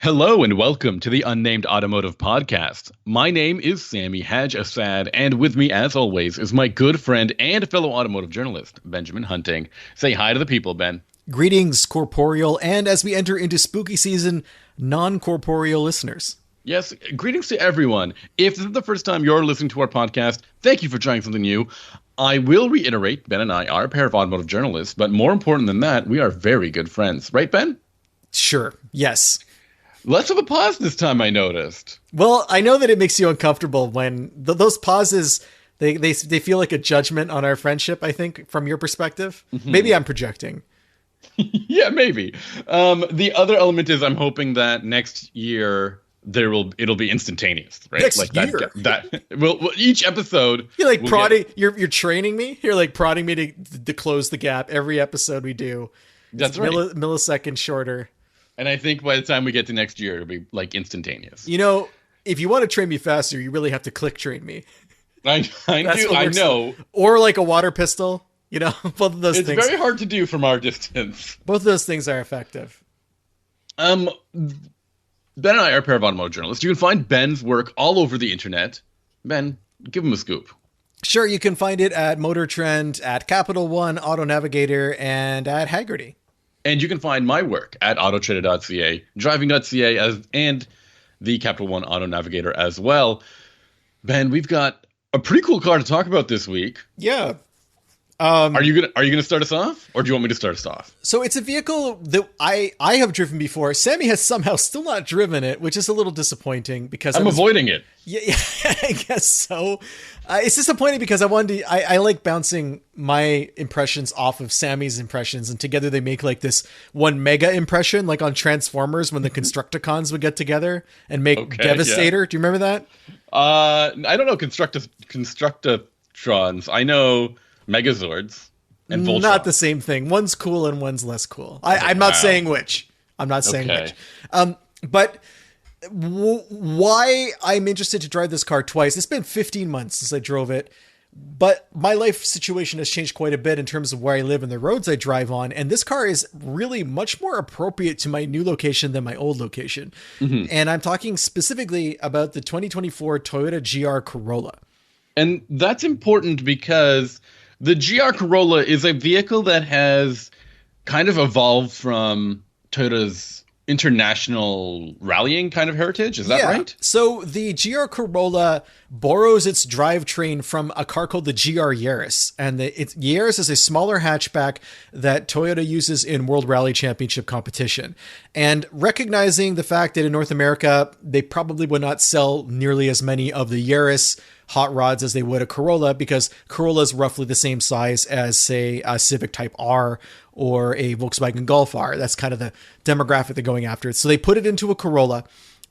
Hello and welcome to the Unnamed Automotive Podcast. My name is Sammy Haj Assad, and with me, as always, is my good friend and fellow automotive journalist, Benjamin Hunting. Say hi to the people, Ben. Greetings, corporeal, and as we enter into spooky season, non-corporeal listeners. Yes, greetings to everyone. If this is the first time you're listening to our podcast, thank you for trying something new. I will reiterate, Ben and I are a pair of automotive journalists, but more important than that, we are very good friends. Right, Ben? Sure, yes. Less of a pause this time, I noticed. Well, I know that it makes you uncomfortable when those pauses, they feel like a judgment on our friendship, I think, from your perspective. Mm-hmm. Maybe I'm projecting. Yeah, maybe. The other element is I'm hoping that next year it'll be instantaneous, right? Next like year. that well, each episode. You're like prodding. You're training me. You're like prodding me to close the gap every episode we do. That's right. Millisecond shorter. And I think by the time we get to next year, it'll be like instantaneous. You know, if you want to train me faster, you really have to click train me. I know. Or like a water pistol. You know, both of those things. It's very hard to do from our distance. Both of those things are effective. Ben and I are a pair of automotive journalists. You can find Ben's work all over the internet. Ben, give him a scoop. Sure, you can find it at Motor Trend, at Capital One, Auto Navigator, and at Haggerty. And you can find my work at autotrader.ca, driving.ca, and the Capital One Auto Navigator as well. Ben, we've got a pretty cool car to talk about this week. Yeah. Are you gonna start us off, or do you want me to start us off? So it's a vehicle that I have driven before. Sammy has somehow still not driven it, which is a little disappointing because I'm avoiding it. Yeah, I guess so. It's disappointing because I like bouncing my impressions off of Sammy's impressions, and together they make like this one mega impression, like on Transformers when the Constructicons would get together and make Devastator. Yeah. Do you remember that? I don't know Constructitrons. I know Megazords and Voltron. Not the same thing. One's cool and one's less cool. I'm not saying which. I'm not saying which. But why I'm interested to drive this car twice. It's been 15 months since I drove it, but my life situation has changed quite a bit in terms of where I live and the roads I drive on. And this car is really much more appropriate to my new location than my old location. Mm-hmm. And I'm talking specifically about the 2024 Toyota GR Corolla. And that's important because the GR Corolla is a vehicle that has kind of evolved from Toyota's international rallying kind of heritage. Is that right? So the GR Corolla borrows its drivetrain from a car called the GR Yaris. And the Yaris is a smaller hatchback that Toyota uses in World Rally Championship competition. And recognizing the fact that in North America, they probably would not sell nearly as many of the Yaris hot rods as they would a Corolla, because Corolla is roughly the same size as, say, a Civic Type R or a Volkswagen Golf R. That's kind of the demographic they're going after. So they put it into a Corolla,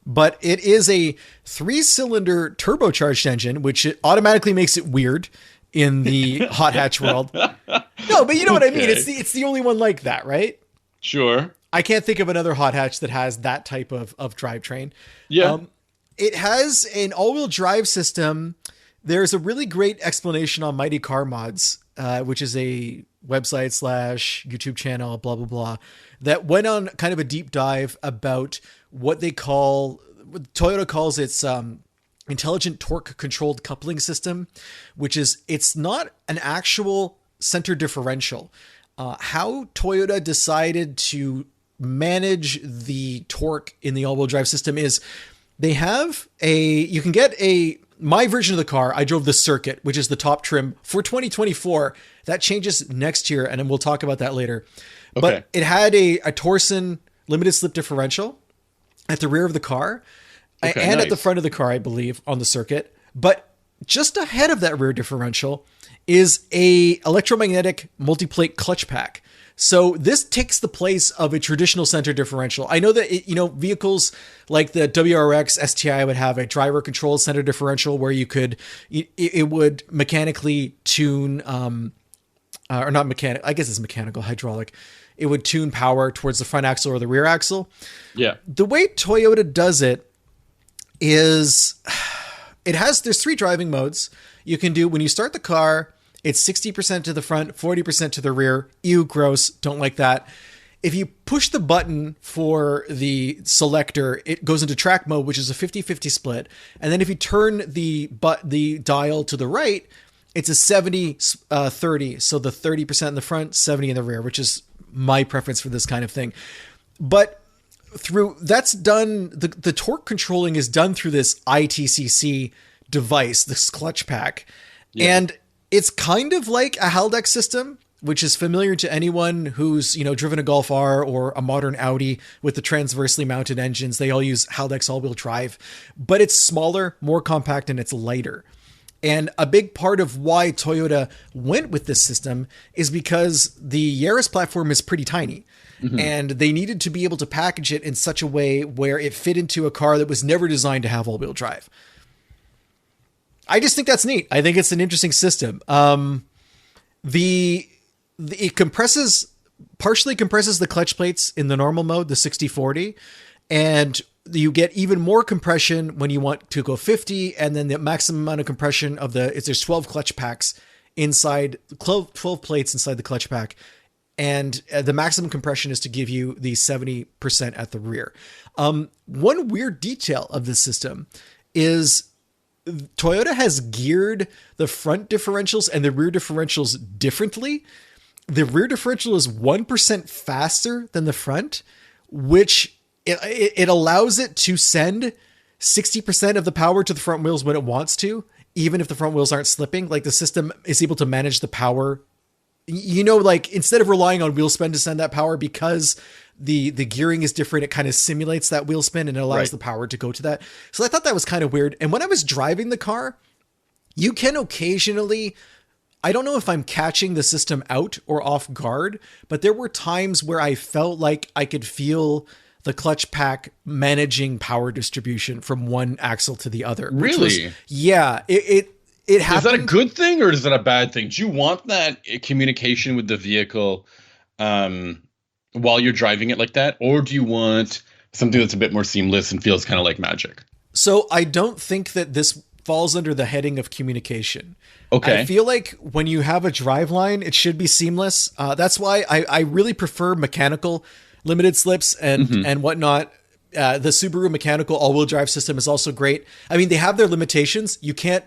but it is a 3-cylinder turbocharged engine, which automatically makes it weird in the hot hatch world. No, but you know what I mean? It's the only one like that, right? Sure. I can't think of another hot hatch that has that type of drivetrain. Yeah. It has an all-wheel drive system. There's a really great explanation on Mighty Car Mods, which is a website / YouTube channel, blah, blah, blah, that went on kind of a deep dive about what Toyota calls its intelligent torque controlled coupling system, which is, it's not an actual center differential. How Toyota decided to manage the torque in the all-wheel drive system is they have you can get my version of the car. I drove the Circuit, which is the top trim for 2024. That changes next year, and we'll talk about that later. Okay. But it had a Torsen limited slip differential at the rear of the car and at the front of the car, I believe, on the Circuit. But just ahead of that rear differential is a electromagnetic multi-plate clutch pack. So this takes the place of a traditional center differential. I know that, vehicles like the WRX STI would have a driver controlled center differential where it would mechanically tune, or not mechanical, I guess it's mechanical, hydraulic. It would tune power towards the front axle or the rear axle. Yeah. The way Toyota does it is there's 3 driving modes. You can do when you start the car, it's 60% to the front, 40% to the rear. Ew, gross. Don't like that. if you push the button for the selector, it goes into track mode, which is a 50-50 split. And then if you turn the dial to the right, it's a 70-30. So the 30% in the front, 70 in the rear, which is my preference for this kind of thing. But that's done, the torque controlling is done through this ITCC device, this clutch pack. Yeah. And it's kind of like a Haldex system, which is familiar to anyone who's, driven a Golf R or a modern Audi with the transversely mounted engines. They all use Haldex all-wheel drive, but it's smaller, more compact, and it's lighter. And a big part of why Toyota went with this system is because the Yaris platform is pretty tiny. Mm-hmm. And they needed to be able to package it in such a way where it fit into a car that was never designed to have all-wheel drive. I just think that's neat. I think it's an interesting system. It partially compresses the clutch plates in the normal mode, the 60/40, and you get even more compression when you want to go 50, and then the maximum amount of compression there's 12 clutch packs inside, 12 plates inside the clutch pack, and the maximum compression is to give you the 70% at the rear. One weird detail of this system is Toyota has geared the front differentials and the rear differentials differently. The rear differential is 1% faster than the front, which it allows it to send 60% of the power to the front wheels when it wants to, even if the front wheels aren't slipping. Like, the system is able to manage the power, instead of relying on wheel spin to send that power, because the gearing is different. It kind of simulates that wheel spin and it allows the power to go to that. So I thought that was kind of weird. And when I was driving the car, you can occasionally, I don't know if I'm catching the system out or off guard, but there were times where I felt like I could feel the clutch pack managing power distribution from one axle to the other. Really? Yeah. It happened. Is that a good thing or is that a bad thing? Do you want that communication with the vehicle while you're driving it like that? Or do you want something that's a bit more seamless and feels kind of like magic? So I don't think that this falls under the heading of communication. Okay. I feel like when you have a driveline, it should be seamless. That's why I really prefer mechanical limited slips and whatnot. The Subaru mechanical all-wheel drive system is also great. I mean, they have their limitations. You can't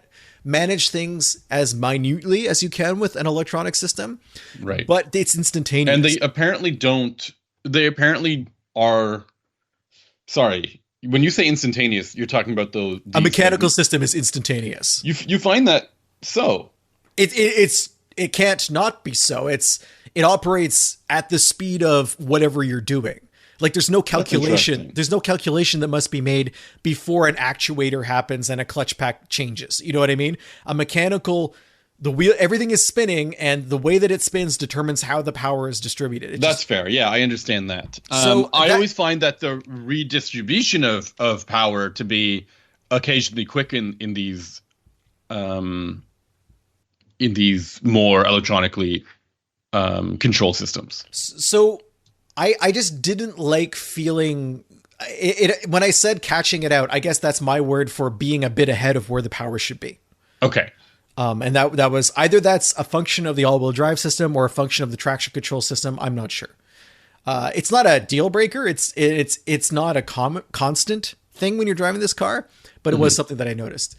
manage things as minutely as you can with an electronic system. Right. But it's instantaneous. And they apparently are, sorry, when you say instantaneous, you're talking about a mechanical system is instantaneous. You find that so? It can't not be so. It operates at the speed of whatever you're doing. Like, there's no calculation. There's no calculation that must be made before an actuator happens and a clutch pack changes. You know what I mean? A mechanical, the wheel, everything is spinning, and the way that it spins determines how the power is distributed. That's fair. Yeah, I understand that. So I always find that the redistribution of power to be occasionally quick in these more electronically control systems. So I just didn't like feeling it when I said catching it out. I guess that's my word for being a bit ahead of where the power should be. Okay. And that was either that's a function of the all-wheel drive system or a function of the traction control system. I'm not sure. It's not a deal breaker. It's not a constant thing when you're driving this car, but it was something that I noticed.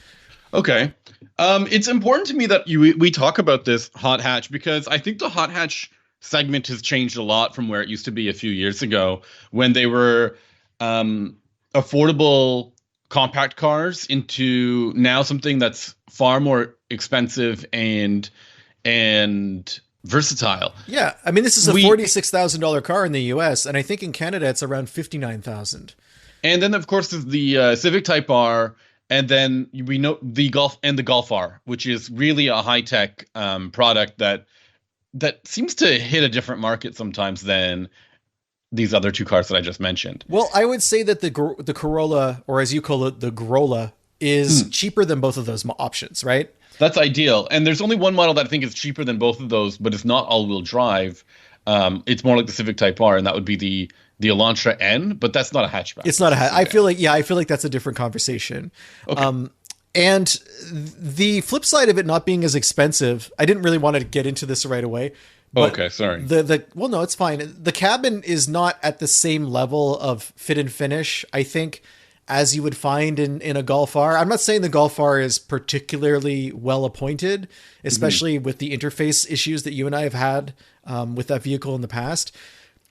Okay. It's important to me that we talk about this hot hatch, because I think the hot hatch segment has changed a lot from where it used to be a few years ago, when they were affordable compact cars, into now something that's far more expensive and versatile. Yeah. I mean, this is a $46,000 car in the US, and I think in Canada it's around $59,000. And then, of course, there's the Civic Type R. And then we know the Golf and the Golf R, which is really a high-tech product that seems to hit a different market sometimes than these other two cars that I just mentioned. Well, I would say that the Corolla, or as you call it, the Corolla, is cheaper than both of those options, right? That's ideal. And there's only one model that I think is cheaper than both of those, but it's not all-wheel drive. It's more like the Civic Type R, and that would be the Elantra N, but that's not a hatchback. It's not a hatch. I feel like that's a different conversation. Okay. And the flip side of it not being as expensive, I didn't really want to get into this right away, But Okay, sorry. well, no, it's fine. The cabin is not at the same level of fit and finish, I think, as you would find in a Golf R. I'm not saying the Golf R is particularly well appointed, especially with the interface issues that you and I have had with that vehicle in the past.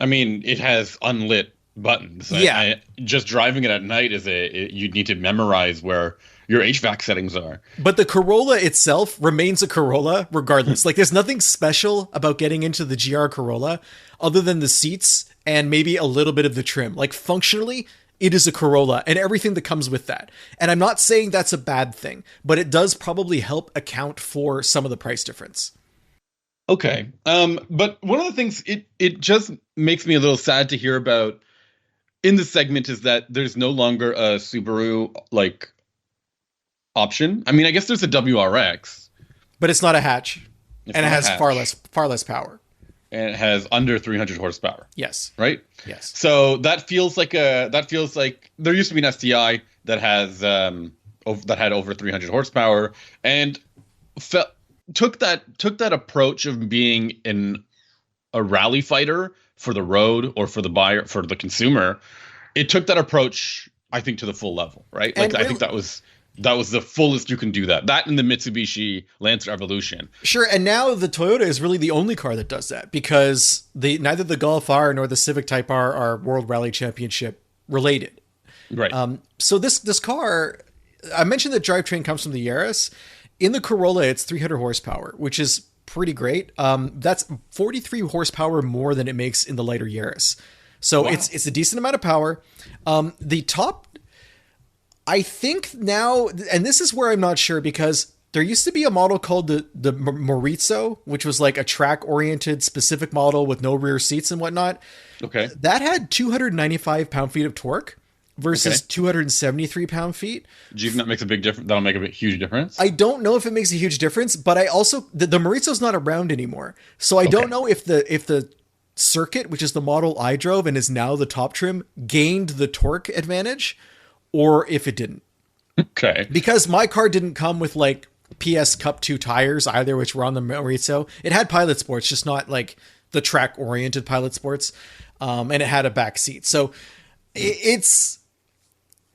I mean, it has unlit buttons. Yeah. Just driving it at night you need to memorize where your HVAC settings are. But the Corolla itself remains a Corolla regardless. Like, there's nothing special about getting into the GR Corolla other than the seats and maybe a little bit of the trim. Like, functionally, it is a Corolla and everything that comes with that. And I'm not saying that's a bad thing, but it does probably help account for some of the price difference. Okay. But one of the things it just makes me a little sad to hear about in the segment is that there's no longer a Subaru, like, option. I mean, I guess there's a WRX, but it's not a hatch, and it has far less power, and it has under 300 horsepower. Yes. Right. Yes. So that feels like there used to be an STI that had over 300 horsepower and took that approach of being a rally fighter for the road or for the buyer, for the consumer. It took that approach, I think, to the full level, right? Like, I think that was the fullest you can do that. That and the Mitsubishi Lancer Evolution. Sure, and now the Toyota is really the only car that does that because neither the Golf R nor the Civic Type R are World Rally Championship related. Right. So this car, I mentioned that drivetrain comes from the Yaris. In the Corolla, it's 300 horsepower, which is pretty great. That's 43 horsepower more than it makes in the lighter Yaris. So wow. It's a decent amount of power. The top, I think now, and this is where I'm not sure because there used to be a model called the Maurizio, which was like a track-oriented specific model with no rear seats and whatnot. Okay. That had 295 pound-feet of torque versus 273 pound-feet. Do you think that makes a big difference? That'll make a huge difference? I don't know if it makes a huge difference, but I also, the Maurizio's not around anymore. So I don't know if the Circuit, which is the model I drove and is now the top trim, gained the torque advantage or if it didn't. Okay. Because my car didn't come with like PS Cup 2 tires either, which were on the Maurizio. It had Pilot Sports, just not like the track-oriented Pilot Sports. And it had a back seat. So it's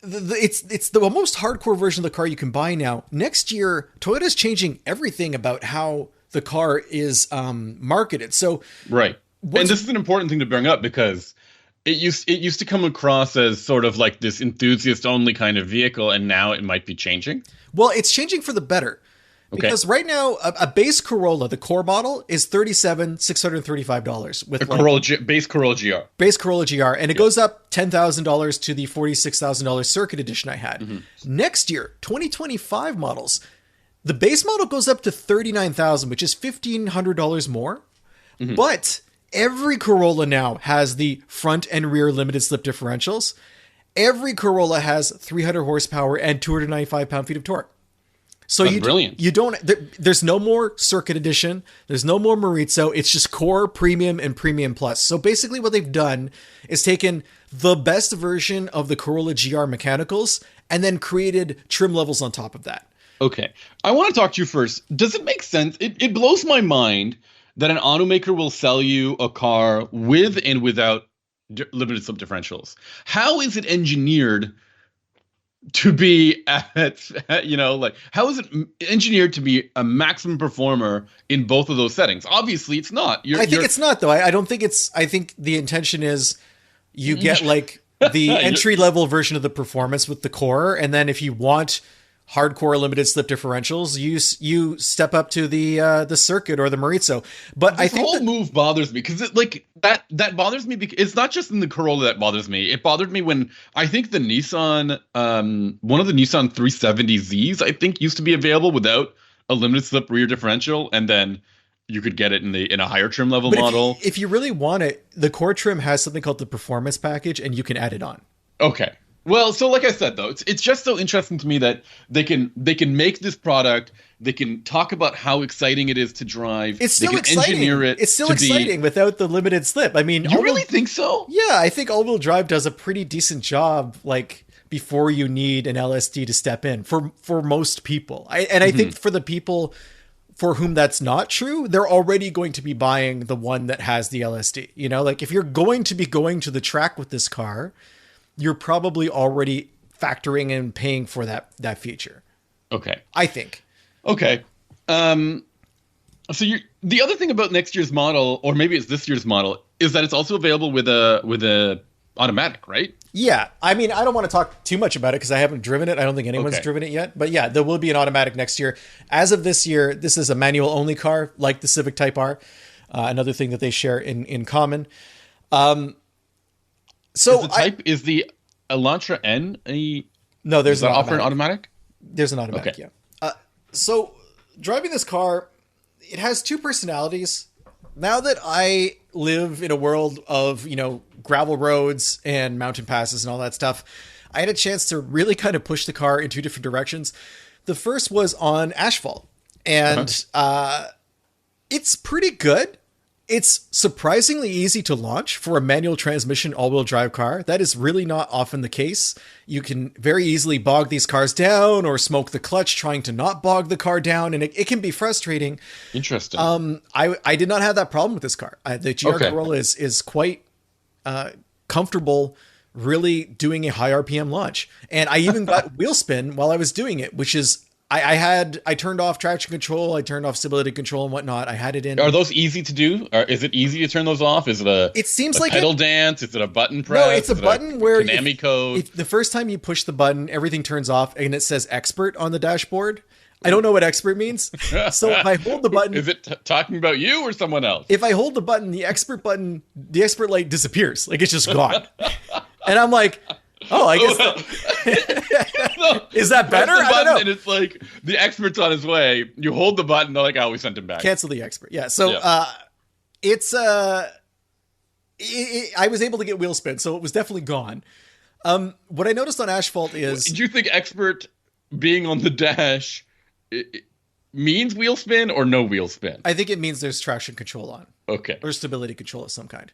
the most hardcore version of the car you can buy now. Next year, Toyota's changing everything about how the car is marketed. So right. And this is an important thing to bring up because it used to come across as sort of like this enthusiast-only kind of vehicle, and now it might be changing. Well, it's changing for the better. Because right now, a base Corolla, the core model, is $37,635 with base Corolla GR. Base Corolla GR, and it goes up $10,000 to the $46,000 Circuit Edition I had. Mm-hmm. Next year, 2025 models, the base model goes up to $39,000, which is $1,500 more. Mm-hmm. But every Corolla now has the front and rear limited slip differentials. Every Corolla has 300 horsepower and 295 pound-feet of torque. So there's no more Circuit Edition. There's no more Maurizio. It's just Core, Premium, and Premium Plus. So basically what they've done is taken the best version of the Corolla GR mechanicals and then created trim levels on top of that. Okay. I want to talk to you first. Does it make sense? It blows my mind that an automaker will sell you a car with and without limited slip differentials. How is it engineered to be how is it engineered to be a maximum performer in both of those settings? Obviously it's not. I think it's not though. I don't think it's, I think the intention is you get like the entry level version of the performance with the Core. And then if you want hardcore limited slip differentials, you step up to the Circuit or the Maurizio. But I think the whole move bothers me because that bothers me because it's not just in the Corolla that bothers me. It bothered me when I think the Nissan, one of the Nissan 370Zs, I think used to be available without a limited slip rear differential, and then you could get it in a higher trim level model. If you really want it, the Core trim has something called the Performance Package, and you can add it on. Okay. Well, so like I said, though, it's just so interesting to me that they can make this product. They can talk about how exciting it is to drive. It's still exciting. Engineer it. It's still exciting without the limited slip. I mean, you really think so? Yeah, I think all-wheel drive does a pretty decent job. Like before you need an LSD to step in for most people. I think for the people for whom that's not true, they're already going to be buying the one that has the LSD. You know, like if you're going to be going to the track with this car, you're probably already factoring and paying for that feature. Okay. I think. Okay. So the other thing about next year's model, or maybe it's this year's model, is that it's also available with a automatic, right? Yeah. I mean, I don't want to talk too much about it because I haven't driven it. I don't think anyone's driven it yet. But yeah, there will be an automatic next year. As of this year, this is a manual only car like the Civic Type R. Another thing that they share in common. So is the Elantra N no, there's an offer an automatic? There's an automatic, okay. Yeah. So driving this car, it has two personalities. Now that I live in a world of, gravel roads and mountain passes and all that stuff, I had a chance to really kind of push the car in two different directions. The first was on asphalt, and it's pretty good. It's surprisingly easy to launch for a manual transmission all-wheel drive car. That is really not often the case. You can very easily bog these cars down or smoke the clutch trying to not bog the car down, and it can be frustrating. Interesting. I did not have that problem with this car. The GR Corolla is quite comfortable really doing a high RPM launch. And I even got wheel spin while I was doing it, which is I turned off traction control, I turned off stability control and whatnot. I had it in. Are those easy to do? Or is it easy to turn those off? Is it it seems like pedal dance? Is it a button press? No, it's a button where Konami code. If the first time you push the button, everything turns off and it says expert on the dashboard. I don't know what expert means. So if I hold the button, is it talking about you or someone else? If I hold the button, the expert light disappears. Like it's just gone. And I'm like, oh, I guess. Is that better? I don't know. And it's like the expert's on his way. You hold the button. They're like, oh, we sent him back. Cancel the expert. Yeah. So it's I was able to get wheel spin, so it was definitely gone. What I noticed on asphalt is, do you think expert being on the dash it means wheel spin or no wheel spin? I think it means there's traction control on. Okay. Or stability control of some kind.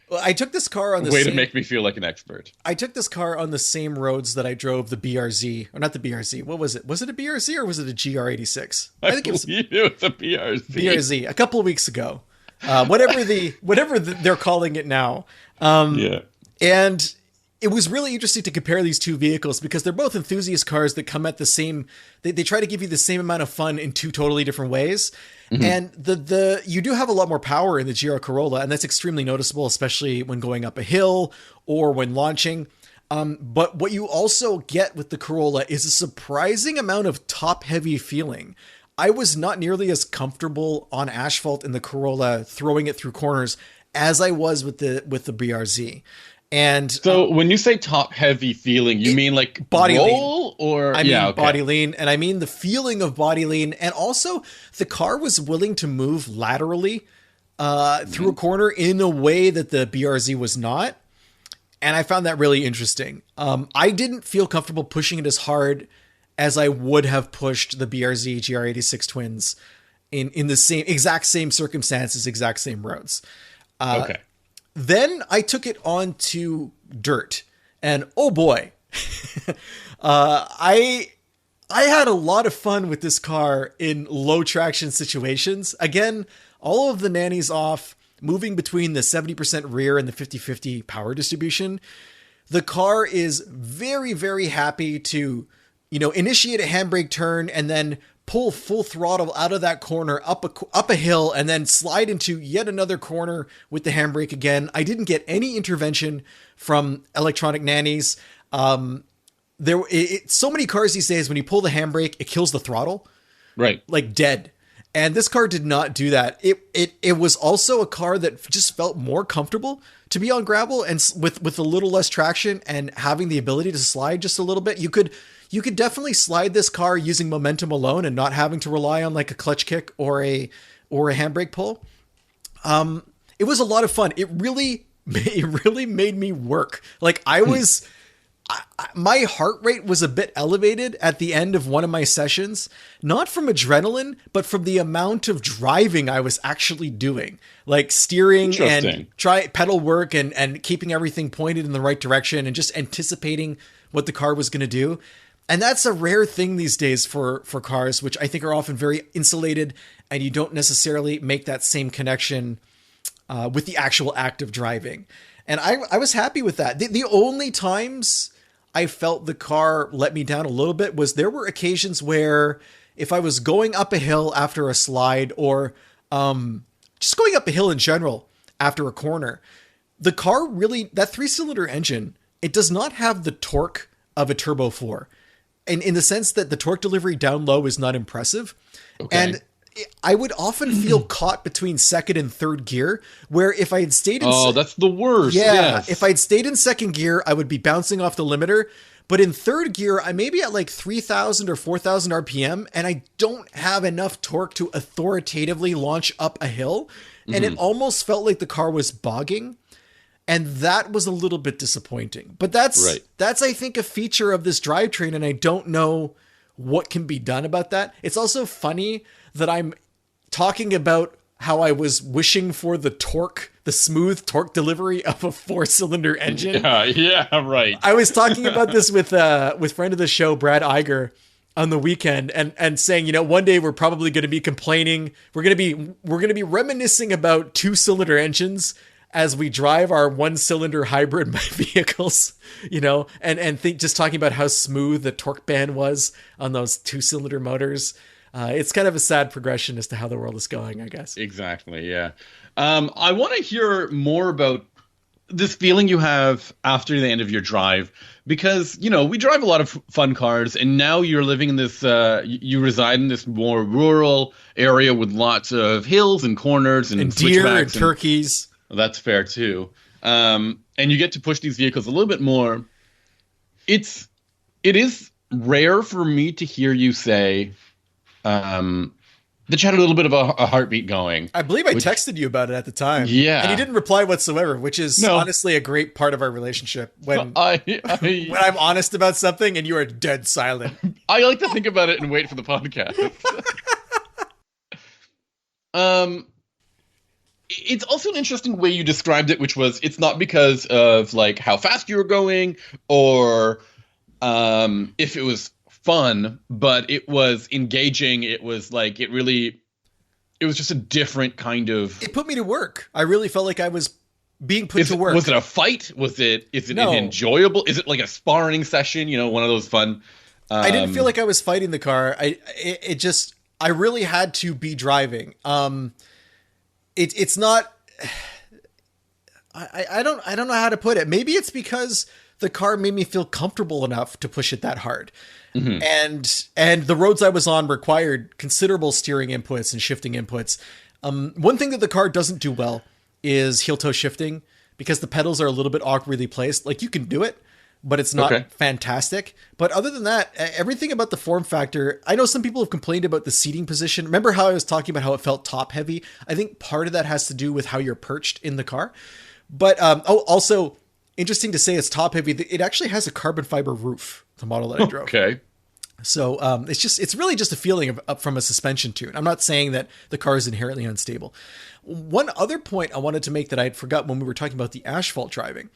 Well, I took this car on the way to make me feel like an expert. I took this car on the same roads that I drove the BRZ, or not the BRZ. What was it? Was it a BRZ or was it a GR86? I think it was a BRZ. BRZ a couple of weeks ago. Whatever they're calling it now. And it was really interesting to compare these two vehicles because they're both enthusiast cars that come at the same. They try to give you the same amount of fun in two totally different ways. Mm-hmm. And you do have a lot more power in the GR Corolla, and that's extremely noticeable, especially when going up a hill or when launching. But what you also get with the Corolla is a surprising amount of top-heavy feeling. I was not nearly as comfortable on asphalt in the Corolla throwing it through corners as I was with the BRZ. And so when you say top heavy feeling, you mean like body roll lean. Or I mean body lean, and I mean the feeling of body lean, and also the car was willing to move laterally through a corner in a way that the BRZ was not. And I found that really interesting. I didn't feel comfortable pushing it as hard as I would have pushed the BRZ GR86 twins in the exact same circumstances, exact same roads. Okay. Then I took it onto dirt, and oh boy, I had a lot of fun with this car in low traction situations. Again, all of the nannies off, moving between the 70% rear and the 50-50 power distribution. The car is very, very happy to, initiate a handbrake turn and then pull full throttle out of that corner up a hill and then slide into yet another corner with the handbrake again. I didn't get any intervention from electronic nannies. So many cars these days, when you pull the handbrake, it kills the throttle. Right. Like dead. And this car did not do that. It was also a car that just felt more comfortable to be on gravel and with a little less traction and having the ability to slide just a little bit. You could definitely slide this car using momentum alone and not having to rely on like a clutch kick or a handbrake pull. It was a lot of fun. It really made me work. Like my heart rate was a bit elevated at the end of one of my sessions, not from adrenaline, but from the amount of driving I was actually doing, like steering and pedal work and keeping everything pointed in the right direction and just anticipating what the car was going to do. And that's a rare thing these days for cars, which I think are often very insulated, and you don't necessarily make that same connection with the actual act of driving. And I was happy with that. The only times I felt the car let me down a little bit was there were occasions where if I was going up a hill after a slide, or just going up a hill in general after a corner, the car really, that 3-cylinder engine, it does not have the torque of a Turbo 4. And in the sense that the torque delivery down low is not impressive. Okay. And I would often feel caught between second and third gear, where if I had stayed in... that's the worst. Yeah. Yes. If I'd stayed in second gear, I would be bouncing off the limiter. But in third gear, I may be at like 3,000 or 4,000 RPM, and I don't have enough torque to authoritatively launch up a hill. And it almost felt like the car was bogging. And that was a little bit disappointing. But that's, I think, a feature of this drivetrain, and I don't know what can be done about that. It's also funny that I'm talking about how I was wishing for the torque, the smooth torque delivery of a 4-cylinder engine. Yeah, right. I was talking about this with friend of the show, Brad Iger, on the weekend, and saying, you know, one day we're probably going to be complaining. We're going to be reminiscing about 2-cylinder engines as we drive our 1-cylinder hybrid vehicles, you know, and think, just talking about how smooth the torque band was on those 2-cylinder motors. It's kind of a sad progression as to how the world is going, I guess. Exactly. Yeah. I want to hear more about this feeling you have after the end of your drive, because, you know, we drive a lot of fun cars, and now you're living in this, you reside in this more rural area with lots of hills and corners and deer and turkeys. That's fair too. And you get to push these vehicles a little bit more. It is rare for me to hear you say that you had a little bit of a heartbeat going. I believe I texted you about it at the time. Yeah. And you didn't reply whatsoever, which is honestly a great part of our relationship. When when I'm honest about something and you are dead silent. I like to think about it and wait for the podcast. It's also an interesting way you described it, which was, it's not because of like how fast you were going or if it was fun, but it was engaging. It was like, it was just a different kind of... It put me to work. I really felt like I was being put to work. Was it a fight? Is it enjoyable? Is it like a sparring session? You know, one of those fun... I didn't feel like I was fighting the car. I really had to be driving. It's not, I don't know how to put it. Maybe it's because the car made me feel comfortable enough to push it that hard. Mm-hmm. And the roads I was on required considerable steering inputs and shifting inputs. One thing that the car doesn't do well is heel toe shifting, because the pedals are a little bit awkwardly placed. Like, you can do it, but it's not fantastic. But other than that, everything about the form factor, I know some people have complained about the seating position. Remember how I was talking about how it felt top heavy? I think part of that has to do with how you're perched in the car. But also interesting to say it's top heavy. It actually has a carbon fiber roof, the model that I drove. Okay. So it's really just a feeling from a suspension tune. I'm not saying that the car is inherently unstable. One other point I wanted to make that I had forgot when we were talking about the asphalt driving.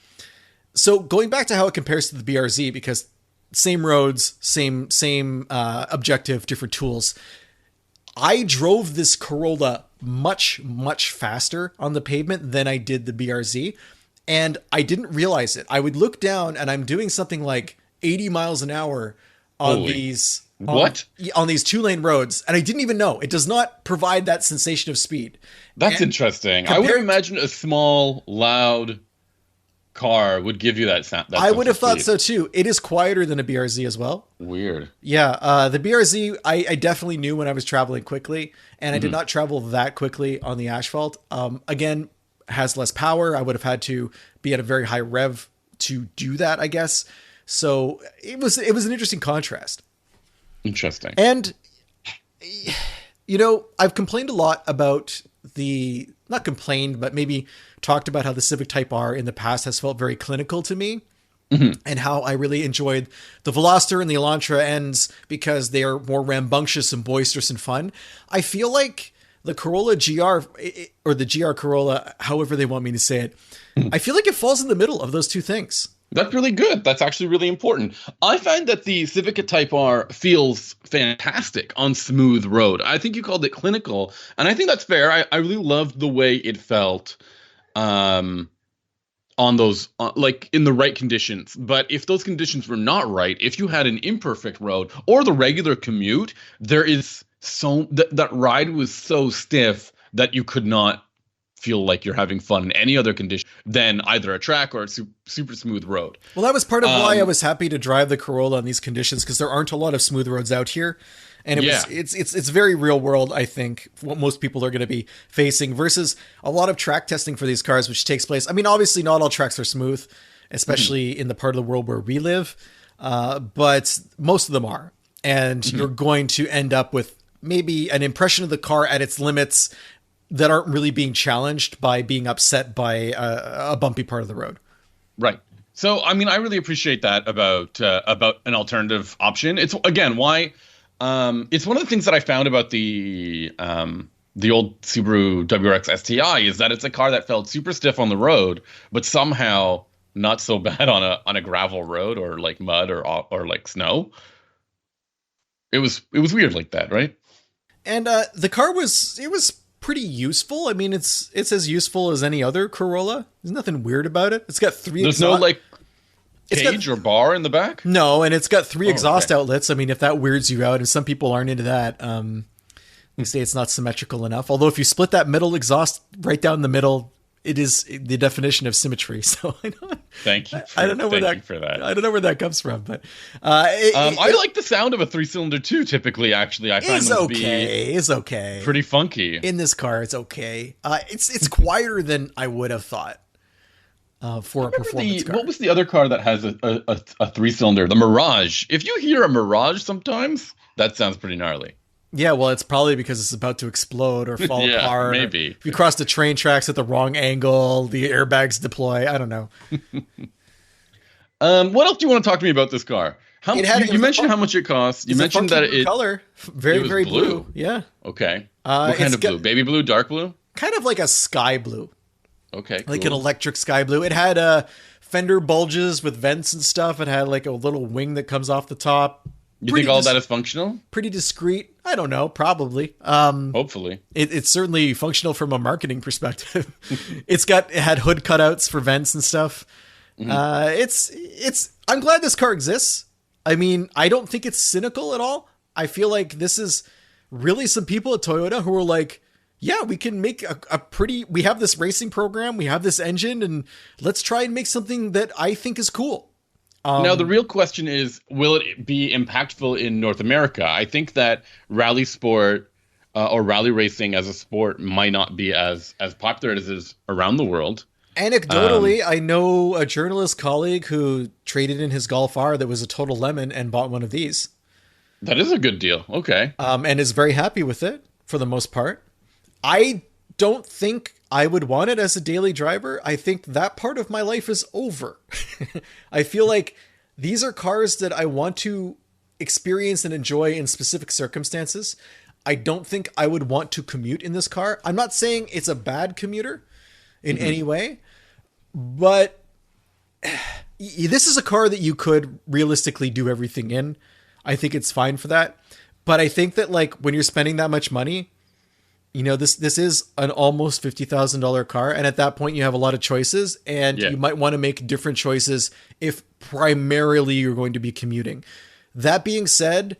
So going back to how it compares to the BRZ, because same roads, same objective, different tools. I drove this Corolla much, much faster on the pavement than I did the BRZ. And I didn't realize it. I would look down and I'm doing something like 80 miles an hour on these 2-lane roads. And I didn't even know. It does not provide that sensation of speed. That's interesting. I would imagine a small, loud car would give you that sound. I would have thought so too. It is quieter than a BRZ as well. Weird. Yeah. The BRZ, I definitely knew when I was traveling quickly, and I did not travel that quickly on the asphalt. Again, has less power. I would have had to be at a very high rev to do that, I guess. So it was an interesting contrast. Interesting. And, you know, I've complained a lot about not complained, but maybe talked about how the Civic Type R in the past has felt very clinical to me, and how I really enjoyed the Veloster and the Elantra ends because they are more rambunctious and boisterous and fun. I feel like the Corolla GR, or the GR Corolla, however they want me to say it, I feel like it falls in the middle of those two things. That's really good. That's actually really important. I find that the Civic Type R feels fantastic on smooth road. I think you called it clinical, and I think that's fair. I really loved the way it felt on those, like in the right conditions. But if those conditions were not right, if you had an imperfect road or the regular commute, there is that ride was so stiff that you could not feel like you're having fun in any other condition than either a track or a super smooth road. Well, that was part of why I was happy to drive the Corolla on these conditions, because there aren't a lot of smooth roads out here. And it's very real world, I think, what most people are going to be facing versus a lot of track testing for these cars, which takes place. I mean, obviously not all tracks are smooth, especially in the part of the world where we live. But most of them are. And you're going to end up with maybe an impression of the car at its limits that aren't really being challenged by being upset by a bumpy part of the road. Right. So, I mean, I really appreciate that about an alternative option. It's again why it's one of the things that I found about the old Subaru WRX STI is that it's a car that felt super stiff on the road, but somehow not so bad on a gravel road or like mud or like snow. It was weird like that, right? And the car was pretty useful. I mean, it's as useful as any other Corolla. There's nothing weird about it. It's got three. There's no like cage or bar in the back. No, and it's got three exhaust outlets. I mean, if that weirds you out, and some people aren't into that, they say it's not symmetrical enough. Although if you split that middle exhaust right down the middle, it is the definition of symmetry. So I don't. Thank you. I don't know where that comes from, but I like the sound of a 3-cylinder too. Typically, actually, I find them to be it's okay, pretty funky in this car. It's okay. It's quieter than I would have thought for a performance car. What was the other car that has a 3-cylinder? The Mirage. If you hear a Mirage, sometimes that sounds pretty gnarly. Yeah, well, it's probably because it's about to explode or fall apart. Maybe. If you cross the train tracks at the wrong angle, the airbags deploy. I don't know. What else do you want to talk to me about this car? You mentioned how much it costs. You mentioned that it color, very blue. Yeah. Okay. What kind of blue? Baby blue, dark blue? Kind of like a sky blue. Okay. Cool. Like an electric sky blue. It had fender bulges with vents and stuff. It had like a little wing that comes off the top. You think all that is functional? Pretty discreet. I don't know. Probably. Hopefully. It's certainly functional from a marketing perspective. It had hood cutouts for vents and stuff. Mm-hmm. I'm glad this car exists. I mean, I don't think it's cynical at all. I feel like this is really some people at Toyota who are like, yeah, we can make we have this racing program, we have this engine, and let's try and make something that I think is cool. Now, the real question is, will it be impactful in North America? I think that rally sport or rally racing as a sport might not be as popular as it is around the world. Anecdotally, I know a journalist colleague who traded in his Golf R that was a total lemon and bought one of these. That is a good deal. Okay. And is very happy with it for the most part. I don't think I would want it as a daily driver. I think that part of my life is over. I feel like these are cars that I want to experience and enjoy in specific circumstances. I don't think I would want to commute in this car. I'm not saying it's a bad commuter in any way, but this is a car that you could realistically do everything in. I think it's fine for that. But I think that like when you're spending that much money, you know, this is an almost $50,000 car. And at that point you have a lot of choices, and you might want to make different choices if primarily you're going to be commuting. That being said,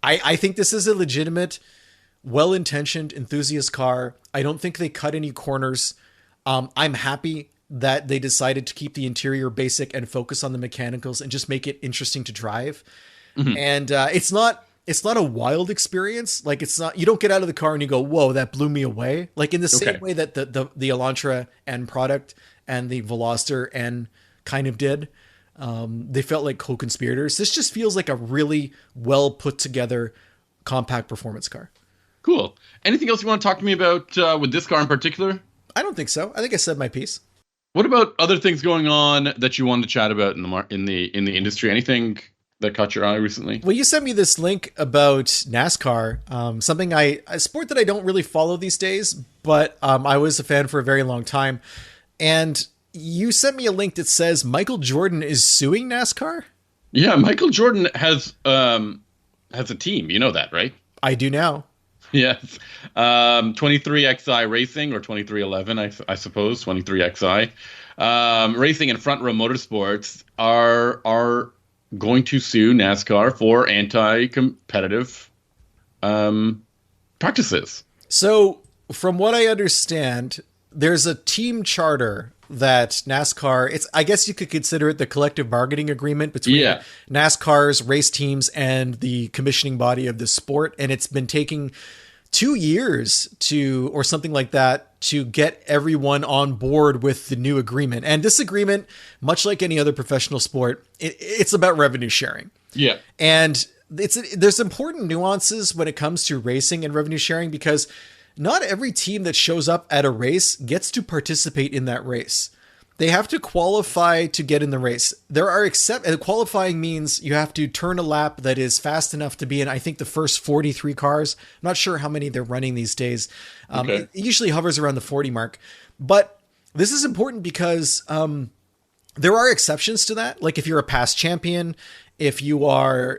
I think this is a legitimate, well-intentioned enthusiast car. I don't think they cut any corners. I'm happy that they decided to keep the interior basic and focus on the mechanicals and just make it interesting to drive. Mm-hmm. And it's not a wild experience. Like you don't get out of the car and you go, whoa, that blew me away. Like in the same way that the Elantra N product and the Veloster N kind of did. They felt like co-conspirators. This just feels like a really well put together compact performance car. Cool. Anything else you want to talk to me about with this car in particular? I don't think so. I think I said my piece. What about other things going on that you wanted to chat about in the industry? Anything that caught your eye recently? Well, you sent me this link about NASCAR, a sport that I don't really follow these days, but I was a fan for a very long time. And you sent me a link that says Michael Jordan is suing NASCAR. Yeah, Michael Jordan has a team. You know that, right? I do now. Yes. 23XI Racing, or 2311, I suppose, 23XI. Racing and Front Row Motorsports are going to sue NASCAR for anti-competitive practices. So, from what I understand, there's a team charter that NASCAR, I guess you could consider it the collective bargaining agreement between NASCAR's race teams and the commissioning body of the sport. And it's been taking 2 years or something like that to get everyone on board with the new agreement. And this agreement, much like any other professional sport, it's about revenue sharing. Yeah. And there's important nuances when it comes to racing and revenue sharing, because not every team that shows up at a race gets to participate in that race. They have to qualify to get in the race. There are and qualifying means you have to turn a lap that is fast enough to be in, I think, the first 43 cars. I'm not sure how many they're running these days. It usually hovers around the 40 mark. But this is important because there are exceptions to that. Like if you're a past champion, if you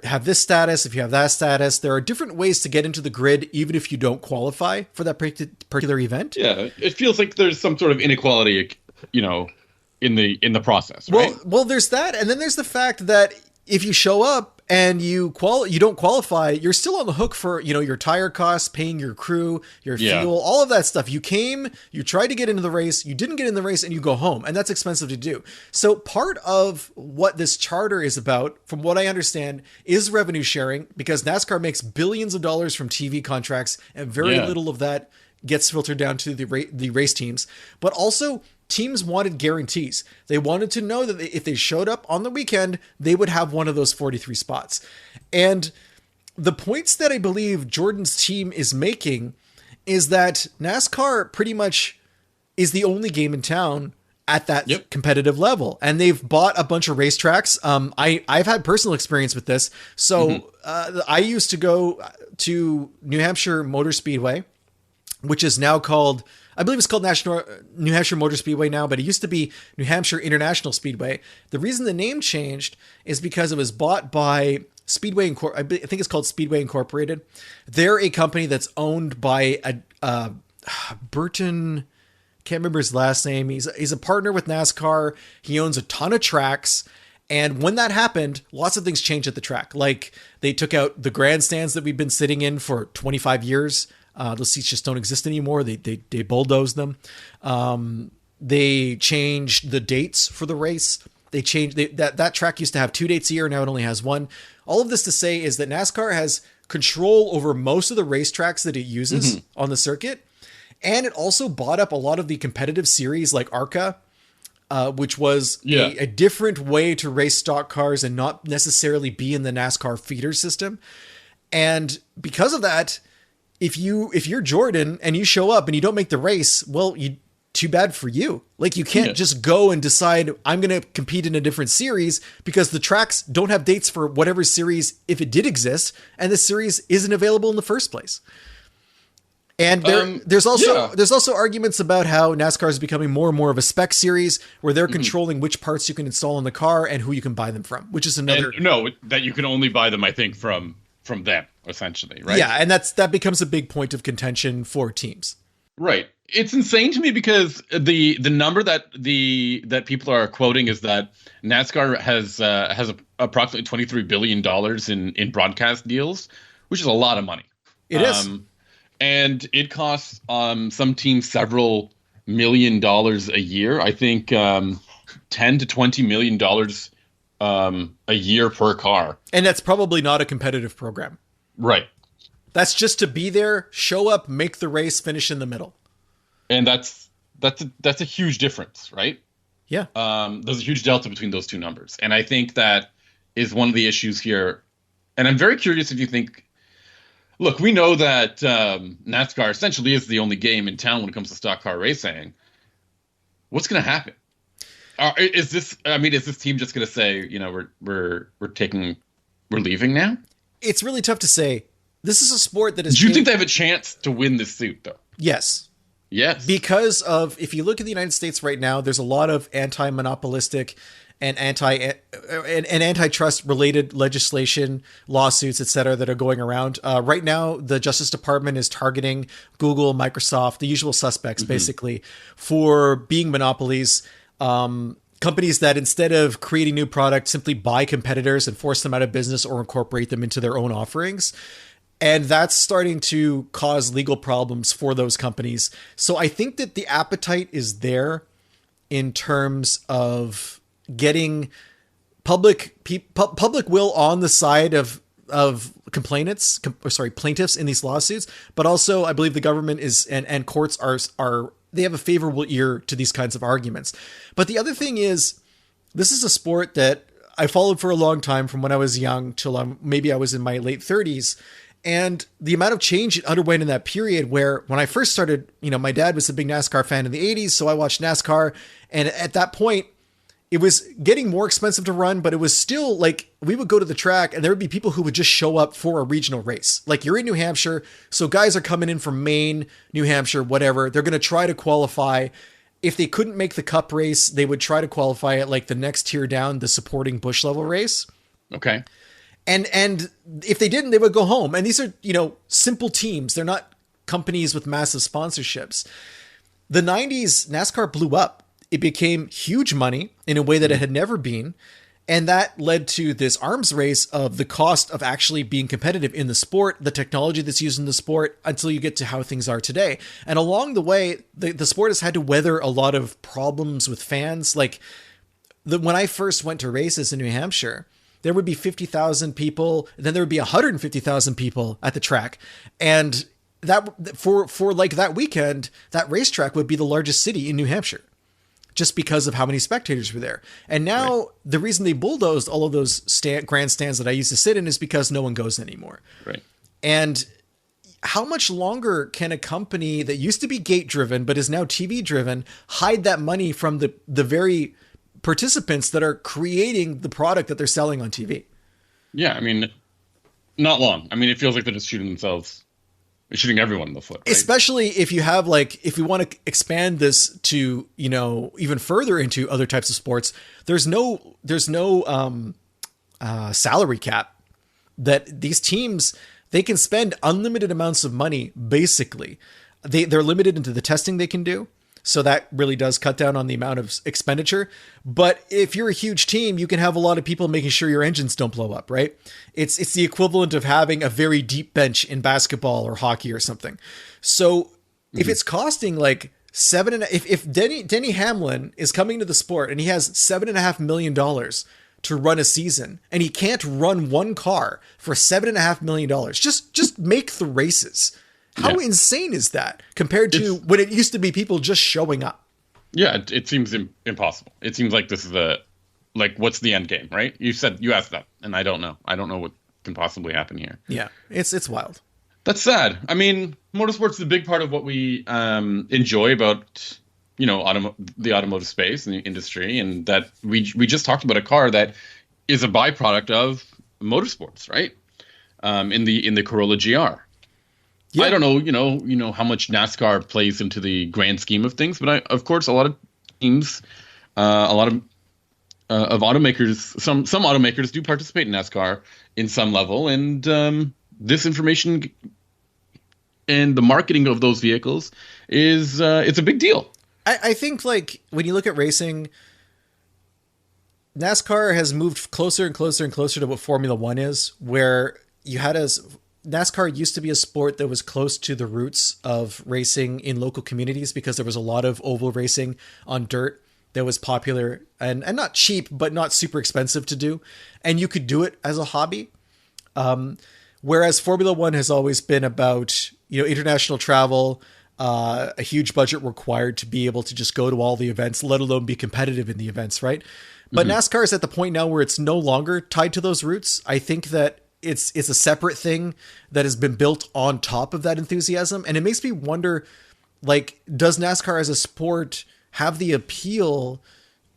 have this status, if you have that status, there are different ways to get into the grid, even if you don't qualify for that particular event. Yeah, it feels like there's some sort of inequality, in the process, right? Well, there's that, and then there's the fact that if you show up and you don't qualify, you're still on the hook for your tire costs, paying your crew, your fuel, all of that stuff. You came, you tried to get into the race, you didn't get in the race, and you go home, and that's expensive to do. So part of what this charter is about, from what I understand, is revenue sharing, because NASCAR makes billions of dollars from TV contracts, and very little of that gets filtered down to the race teams. But also, teams wanted guarantees. They wanted to know that if they showed up on the weekend, they would have one of those 43 spots. And the points that I believe Jordan's team is making is that NASCAR pretty much is the only game in town at that competitive level. And they've bought a bunch of racetracks. I've had personal experience with this. So I used to go to New Hampshire Motor Speedway, which is now called, I believe it's called New Hampshire Motor Speedway now, but it used to be New Hampshire International Speedway. The reason the name changed is because it was bought by Speedway I think it's called Speedway Incorporated. They're a company that's owned by Burton, can't remember his last name. He's a partner with NASCAR. He owns a ton of tracks. And when that happened, lots of things changed at the track. Like they took out the grandstands that we've been sitting in for 25 years. Those seats just don't exist anymore. They bulldozed them. They changed the dates for the race. They changed that track used to have 2 dates a year. Now it only has one. All of this to say is that NASCAR has control over most of the racetracks that it uses on the circuit. And it also bought up a lot of the competitive series like ARCA, which was a different way to race stock cars and not necessarily be in the NASCAR feeder system. And because of that, if you're Jordan and you show up and you don't make the race, well, too bad for you. Like you can't just go and decide I'm going to compete in a different series because the tracks don't have dates for whatever series, if it did exist, and the series isn't available in the first place. And there's also arguments about how NASCAR is becoming more and more of a spec series where they're controlling which parts you can install in the car and who you can buy them from, which is another. That you can only buy them, I think, from them, essentially, right? Yeah, and that becomes a big point of contention for teams. Right. It's insane to me because the number that people are quoting is that NASCAR has approximately $23 billion in broadcast deals, which is a lot of money. It is. And it costs some teams several $1 million a year. I think $10 to $20 million a year per car. And that's probably not a competitive program. Right. That's just to be there, show up, make the race, finish in the middle. And that's a huge difference, right? Yeah. There's a huge delta between those two numbers. And I think that is one of the issues here. And I'm very curious if you think, look, we know that NASCAR essentially is the only game in town when it comes to stock car racing. What's going to happen? Is this team just going to say, we're leaving now? It's really tough to say. This is a sport that is. Do you think they have a chance to win this suit, though? Yes. Yes. Because of, if you look at the United States right now, there's a lot of anti-monopolistic and antitrust related legislation, lawsuits, et cetera, that are going around. Right now, the Justice Department is targeting Google, Microsoft, the usual suspects, basically, for being monopolies. Companies that, instead of creating new products, simply buy competitors and force them out of business or incorporate them into their own offerings. And that's starting to cause legal problems for those companies. So I think that the appetite is there in terms of getting public will on the side of plaintiffs in these lawsuits. But also, I believe the government is and courts are they have a favorable ear to these kinds of arguments. But the other thing is, this is a sport that I followed for a long time, from when I was young till maybe I was in my late 30s. And the amount of change it underwent in that period, where when I first started, my dad was a big NASCAR fan in the 80s. So I watched NASCAR. And at that point, it was getting more expensive to run, but it was still like, we would go to the track and there would be people who would just show up for a regional race. Like, you're in New Hampshire, so guys are coming in from Maine, New Hampshire, whatever. They're going to try to qualify. If they couldn't make the cup race, they would try to qualify at like the next tier down, the supporting Busch level race. Okay. And if they didn't, they would go home. And these are, simple teams. They're not companies with massive sponsorships. The 90s, NASCAR blew up. It became huge money in a way that it had never been. And that led to this arms race of the cost of actually being competitive in the sport, the technology that's used in the sport, until you get to how things are today. And along the way, the sport has had to weather a lot of problems with fans. Like, when I first went to races in New Hampshire, there would be 50,000 people, then there would be 150,000 people at the track. And that for like that weekend, that racetrack would be the largest city in New Hampshire, just because of how many spectators were there. And now the reason they bulldozed all of those grandstands that I used to sit in is because no one goes anymore. Right. And how much longer can a company that used to be gate driven, but is now TV driven, hide that money from the very participants that are creating the product that they're selling on TV? Yeah. I mean, not long. I mean, it feels like they're just shooting everyone in the foot. Right? Especially if you have, like, if we want to expand this to, even further into other types of sports, there's no salary cap. That these teams, they can spend unlimited amounts of money. Basically, they're limited into the testing they can do. So that really does cut down on the amount of expenditure. But if you're a huge team, you can have a lot of people making sure your engines don't blow up, right? It's the equivalent of having a very deep bench in basketball or hockey or something. So if it's costing like if Denny Hamlin is coming to the sport and he has $7.5 million to run a season, and he can't run one car for $7.5 million, just make the races. How insane is that compared to when it used to be people just showing up? Yeah, it seems impossible. It seems like this is what's the end game, right? You asked that, and I don't know. I don't know what can possibly happen here. Yeah, it's wild. That's sad. I mean, motorsports is a big part of what we enjoy about the automotive space and the industry, and that we just talked about a car that is a byproduct of motorsports, right? In the Corolla GR. Yeah. I don't know, how much NASCAR plays into the grand scheme of things, but of course, a lot of teams, a lot of automakers, some automakers do participate in NASCAR in some level, and this information and the marketing of those vehicles is it's a big deal. I think, like, when you look at racing, NASCAR has moved closer and closer and closer to what Formula One is, where you had NASCAR used to be a sport that was close to the roots of racing in local communities, because there was a lot of oval racing on dirt that was popular and not cheap, but not super expensive to do. And you could do it as a hobby. Whereas Formula One has always been about, international travel, a huge budget required to be able to just go to all the events, let alone be competitive in the events, right? But NASCAR is at the point now where it's no longer tied to those roots. I think that it's a separate thing that has been built on top of that enthusiasm. And it makes me wonder, like, does NASCAR as a sport have the appeal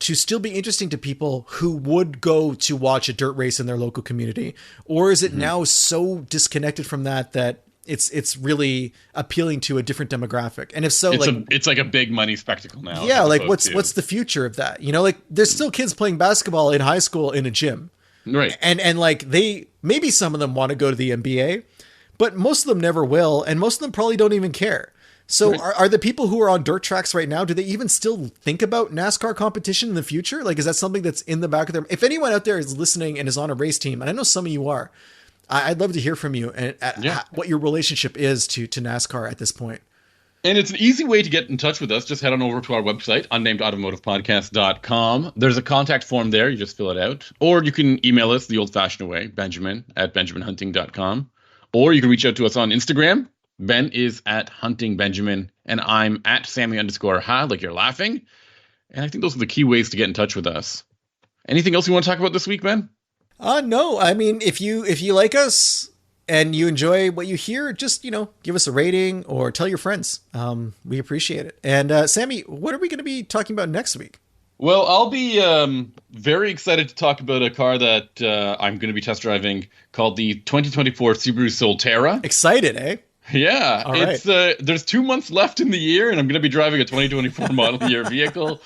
to still be interesting to people who would go to watch a dirt race in their local community? Or is it now so disconnected from that it's really appealing to a different demographic? And if so, it's like a big money spectacle now. Yeah, like what's the future of that? You know, like there's still kids playing basketball in high school in a gym. Right. And like maybe some of them want to go to the NBA, but most of them never will, and most of them probably don't even care. So right. Are the people who are on dirt tracks right now, do they even still think about NASCAR competition in the future? Like, is that something that's in the back of their... If anyone out there is listening and is on a race team, and I know some of you are, I'd love to hear from you and what your relationship is to NASCAR at this point. And it's an easy way to get in touch with us. Just head on over to our website, unnamedautomotivepodcast.com. There's a contact form there. You just fill it out. Or you can email us the old-fashioned way, benjamin@benjaminhunting.com. Or you can reach out to us on Instagram. Ben is at Hunting Benjamin, and I'm at Sammy_ha, like you're laughing. And I think those are the key ways to get in touch with us. Anything else you want to talk about this week, Ben? No. I mean, if you like us and you enjoy what you hear, just, give us a rating or tell your friends. We appreciate it. And Sammy, what are we going to be talking about next week? Well, I'll be very excited to talk about a car that I'm going to be test driving called the 2024 Subaru Solterra. Excited, eh? Yeah, all right. There's 2 months left in the year, and I'm going to be driving a 2024 model year vehicle.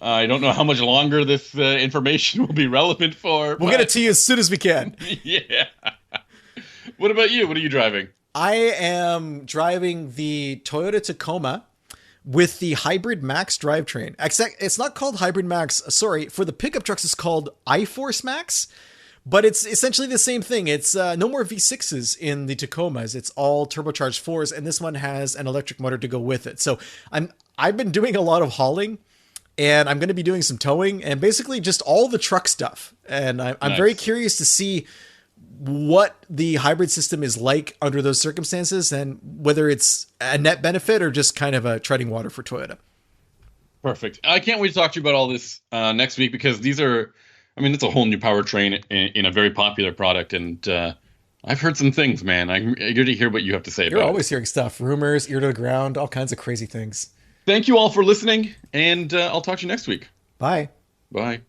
I don't know how much longer this information will be relevant for. We'll get it to you as soon as we can. Yeah. What about you? What are you driving? I am driving the Toyota Tacoma with the Hybrid Max drivetrain. It's not called Hybrid Max. Sorry, for the pickup trucks, it's called iForce Max. But it's essentially the same thing. It's no more V6s in the Tacomas. It's all turbocharged 4s, and this one has an electric motor to go with it. So I've been doing a lot of hauling, and I'm going to be doing some towing, and basically just all the truck stuff. And I'm nice. Very curious to see what the hybrid system is like under those circumstances, and whether it's a net benefit or just kind of a treading water for Toyota. Perfect. I can't wait to talk to you about all this next week, because these are... it's a whole new powertrain in a very popular product, and I've heard some things, man. I'm eager to hear what you have to say about it. You're always hearing stuff. Rumors, ear to the ground, all kinds of crazy things. Thank you all for listening, and I'll talk to you next week. Bye. Bye.